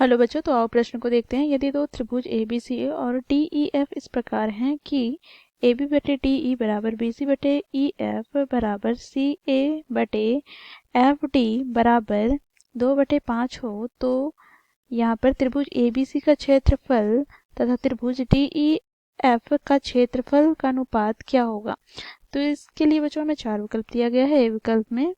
Hello बच्चों, तो आओ प्रश्न को देखते हैं। यदि दो त्रिभुज ए बी सी और डी ई एफ इस प्रकार हैं कि ए बी बटे डी ई बराबर बी सी बटे ई एफ बराबर सी ए बटे एफ डी बराबर 2/5 हो, तो यहाँ पर त्रिभुज ए बी सी का क्षेत्रफल तथा त्रिभुज डी ई एफ का क्षेत्रफल का अनुपात क्या होगा। तो इसके लिए बच्चों हमें चार विकल्प दिया गया है। ए विकल्प में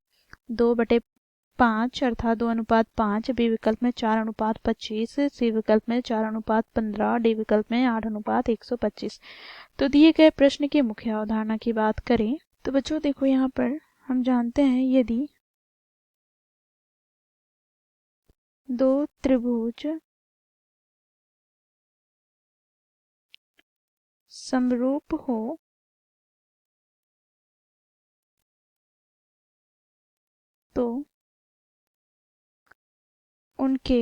2/5 अर्थात 2:5, बी विकल्प में 4:25, सी विकल्प में 4:15, डी विकल्प में 8:125। तो दिए गए प्रश्न की मुख्य अवधारणा की बात करें तो बच्चों देखो, यहाँ पर हम जानते हैं यदि दो त्रिभुज समरूप हो तो उनके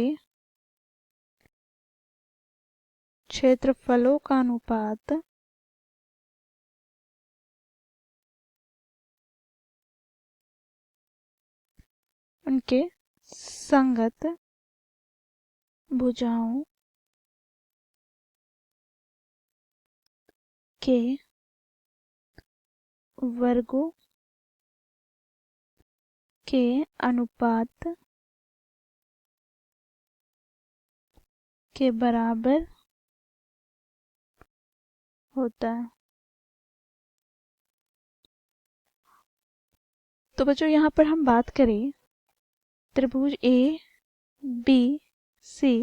क्षेत्रफलों का अनुपात उनके संगत भुजाओं के वर्गों के अनुपात के बराबर होता है। तो बच्चों यहाँ पर हम बात करें त्रिभुज ए बी सी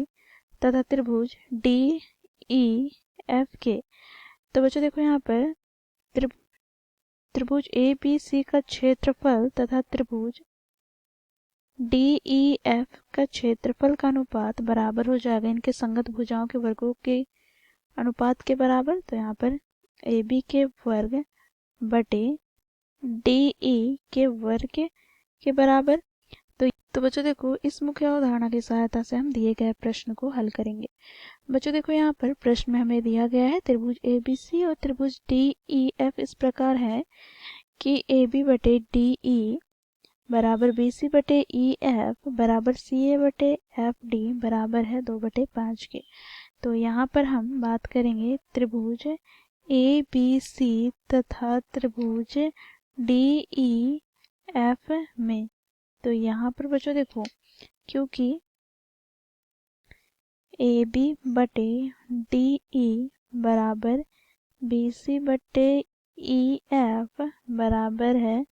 तथा त्रिभुज डी ई एफ के। तो बच्चों देखो, यहाँ पर त्रिभुज ए बी सी का क्षेत्रफल तथा त्रिभुज डी ई एफ का क्षेत्रफल का अनुपात बराबर हो जाएगा इनके संगत भुजाओं के वर्गों के अनुपात के बराबर। तो यहाँ पर ए बी के वर्ग बटे डी ई के वर्ग के बराबर। तो बच्चों देखो, इस मुख्य अवधारणा की सहायता से हम दिए गए प्रश्न को हल करेंगे। बच्चों देखो, यहाँ पर प्रश्न में हमें दिया गया है त्रिभुज ए बी सी और त्रिभुज डी ई एफ इस प्रकार है कि ए बी बटे डी ई बराबर बी सी बटे ई एफ बराबर सी ए बटे एफ डी बराबर है 2/5 के। तो यहाँ पर हम बात करेंगे त्रिभुज ए बी सी तथा त्रिभुज डी ई एफ में। तो यहाँ पर बच्चों देखो, क्योंकि ए बी बटे डी ई बराबर बी सी बटे ई एफ बराबर है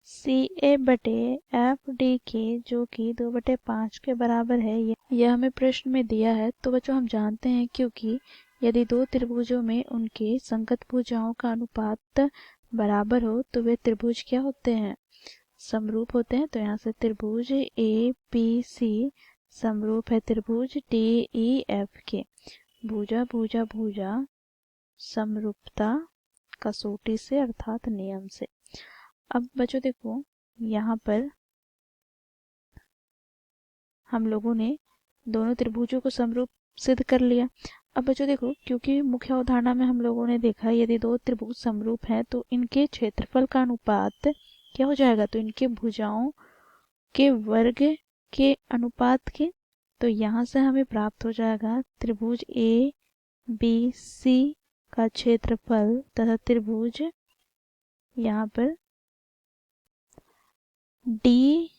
सी ए बटे एफ डी के, जो कि 2/5 के बराबर है। यह हमें प्रश्न में दिया है। तो बच्चों हम जानते हैं क्योंकि यदि दो त्रिभुजों में उनके संगत भुजाओं का अनुपात बराबर हो तो वे त्रिभुज क्या होते हैं, समरूप होते हैं। तो यहाँ से त्रिभुज ए बी सी समरूप है त्रिभुज डी ई एफ के। भुजा भुजा भुजा समरूपता कसौटी से अर्थात नियम से। अब बच्चों देखो, यहाँ पर हम लोगों ने दोनों त्रिभुजों को समरूप सिद्ध कर लिया। अब बच्चों देखो, क्योंकि मुख्य अवधारणा में हम लोगों ने देखा यदि दो त्रिभुज समरूप हैं तो इनके क्षेत्रफल का अनुपात क्या हो जाएगा, तो इनके भुजाओं के वर्ग के अनुपात के। तो यहाँ से हमें प्राप्त हो जाएगा त्रिभुज ए बी सी का क्षेत्रफल तथा त्रिभुज यहाँ पर डी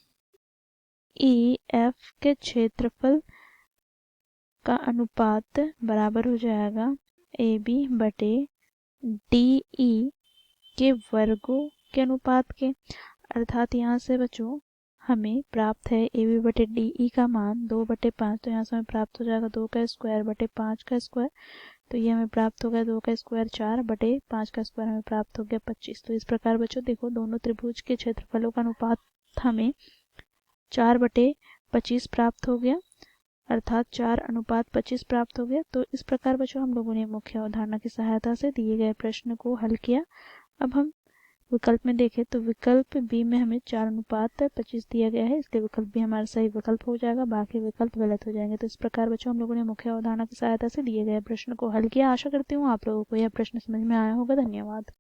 ई एफ के क्षेत्रफल का अनुपात बराबर हो जाएगा ए बी बटे डी ई के वर्गों के अनुपात के। अर्थात यहाँ से बच्चों हमें प्राप्त है ए बी बटे डी ई का मान 2/5। तो यहाँ से हमें प्राप्त हो जाएगा 2 का स्क्वायर बटे 5 का स्क्वायर। तो ये हमें प्राप्त हो गया 2 का स्क्वायर 4 बटे 5 का स्क्वायर हमें प्राप्त हो गया 25। तो इस प्रकार बच्चों देखो, दोनों त्रिभुज के क्षेत्रफलों का अनुपात हमें 4/25 प्राप्त हो गया, अर्थात 4:25 प्राप्त हो गया। तो इस प्रकार बच्चों हम लोगों ने मुख्य अवधारणा की सहायता से दिए गए प्रश्न को हल किया। अब हम विकल्प में देखें तो विकल्प बी में हमें 4:25 दिया गया है, इसलिए विकल्प भी हमारा सही विकल्प हो जाएगा, बाकी विकल्प गलत हो जाएंगे। तो इस प्रकार बच्चों हम लोगों ने मुख्य अवधारणा की सहायता से दिए गए प्रश्न को हल किया। आशा करती हूँ आप लोगों को यह प्रश्न समझ में आया होगा। धन्यवाद।